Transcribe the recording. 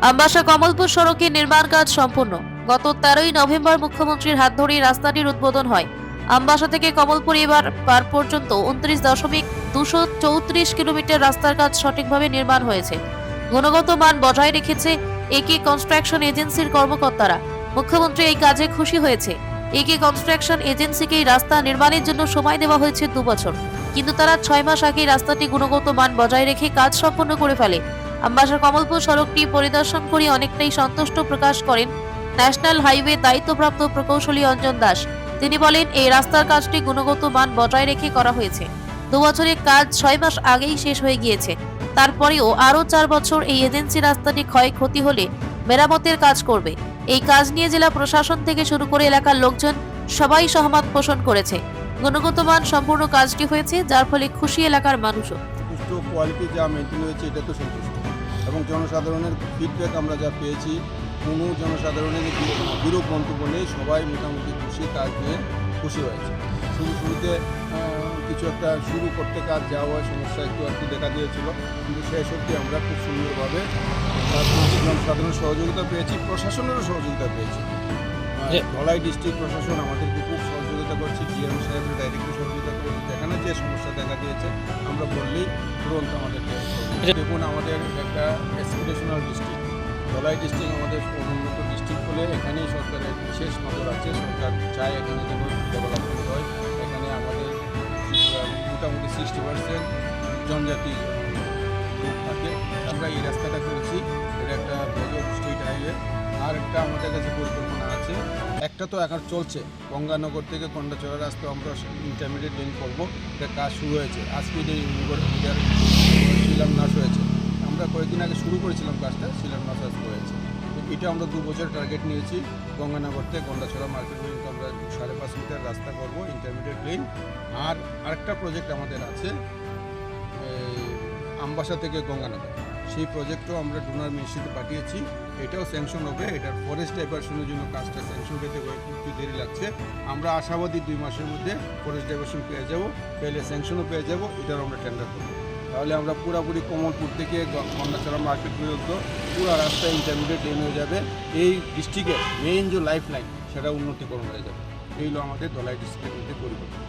আমবাসা কমলপুর সড়কে নির্মাণ কাজ সম্পূর্ণ। গত 13ই নভেম্বর মুখ্যমন্ত্রীর হাত ধরেই রাস্তাটির উদ্বোধন হয়। আমবাসা থেকে কমলপুর এবার পার পর্যন্ত 29.234 কিলোমিটার রাস্তার কাজ সঠিকভাবে নির্মাণ হয়েছে। গুণগত মান বজায় রেখেছে একে কনস্ট্রাকশন এজেন্সির কর্মকর্তারা। মুখ্যমন্ত্রী এই কাজে খুশি হয়েছে। একে কনস্ট্রাকশন এজেন্সিকে রাস্তা নির্মাণের জন্য সময় দেওয়া হয়েছে 2 বছর, কিন্তু তারা 6 মাস আগে রাস্তাটি গুণগত মান বজায় রেখে কাজ সম্পন্ন করে ফেলে। আমবাসা কমলপুর সড়কটি পরিদর্শন করে অনেকটাই সন্তুষ্ট প্রকাশ করেন ন্যাশনাল হাইওয়ে দায়িত্বপ্রাপ্ত প্রকৌশলী অঞ্জন দাস। তিনি বলেন, এই রাস্তার কাজটি গুণগত মান বজায় রেখে করা হয়েছে। 2 বছরের কাজ 6 মাস আগেই শেষ হয়ে গিয়েছে। তারপরেও আরও 4 বছর এই এজেন্সি রাস্তাটি ক্ষয়ক্ষতি হলে মেরামতের কাজ করবে। এই কাজ নিয়ে জেলা প্রশাসন থেকে শুরু করে এলাকার লোকজন সবাই সহমত পোষণ করেছে। গুণগত মান সম্পূর্ণ কাজটি হয়েছে, যার ফলে খুশি এলাকার মানুষও। কোয়ালিটি যা মেনটেন হয়েছে এটা তো সন্তুষ্ট, এবং জনসাধারণের ফিডব্যাক আমরা যা পেয়েছি, কোনো জনসাধারণের বিরূপ মন্তব্য নেই, সবাই মোটামুটি খুশি, কাজ নিয়ে খুশি হয়েছে। শুরুতে কিছু একটা শুরু করতে কাজ যাওয়ার সমস্যা একটু দেখা দিয়েছিল, কিন্তু সেই সত্যি আমরা খুব সুন্দরভাবে জনসাধারণের সহযোগিতা পেয়েছি, প্রশাসনেরও সহযোগিতা পেয়েছি। ধলাই ডিস্ট্রিক্ট প্রশাসন আমাদেরকে খুব সহযোগিতা করছে, ডিএম সাহেবের ডাইরেক্টলি সহযোগিতা করেছে। যেখানে যে সমস্যা দেখা দিয়েছে আমরা বললেই তুরন্ত আমাদেরকে। দেখুন, আমাদের একটা এক্সপিরেশনাল ডিস্ট্রিক্ট ধলাই ডিস্ট্রিক্ট, আমাদের উন্নত ডিস্ট্রিক্ট হলে এখানেই সরকারের বিশেষ নজর আছে। সরকার চায় এখানে যেন ডেভেলপমেন্ট হয়। এখানে আমাদের মোটামুটি 60% জনজাতি লোক থাকে। আমরা এই রাস্তাটা করেছি, এটা একটা মেজর স্টেট হাইওয়ে। আর একটা আমাদের কাছে পরিকল্পনা আছে, একটা তো এখন চলছে, গঙ্গানগর থেকে কন্ডাচড়া রাস্তা আমরা ইন্টারমিডিয়েট লেন করবো। এটা কাজ শুরু হয়েছে, আজকে শিলান্যাস হয়েছে। আমরা কয়েকদিন আগে শুরু করেছিলাম কাজটা, শিলান্যাস আজকে হয়েছে। এটা আমরা 2 বছর টার্গেট নিয়েছি। গঙ্গানগর থেকে কন্ডাচড়া মার্কেট পর্যন্ত আমরা 5.5 মিটার রাস্তা করবো, ইন্টারমিডিয়েট লেন। আর আরেকটা প্রজেক্ট আমাদের আছে আমবাসা থেকে গঙ্গানগর, সেই প্রজেক্টও আমরা ডোনার মিনিস্ট্রিতে পাঠিয়েছি। এটাও স্যাংশন হবে। এটার ফরেস্ট ডাইভারশনের জন্য কাজটা স্যাংশন পেতে একটু দেরি লাগছে। আমরা আশাবাদী 2 মাসের মধ্যে ফরেস্ট ডাইভারশন পেয়ে যাবো, পেলে স্যাংশনও পেয়ে যাবো। এটার আমরা টেন্ডার করবো। তাহলে আমরা পুরোপুরি কমলপুর থেকে কন্ডাচড়া মার্কেট পর্যন্ত পুরো রাস্তা ইন্টারমিডিয়েট লেন হয়ে যাবে। এই ডিস্ট্রিক্টের মেইন যে লাইফ লাইন, সেটা উন্নতিকরণ হয়ে যাবে। এই হলো আমাদের ধলাই ডিস্ট্রিক্টের মধ্যে পরিকল্পনা।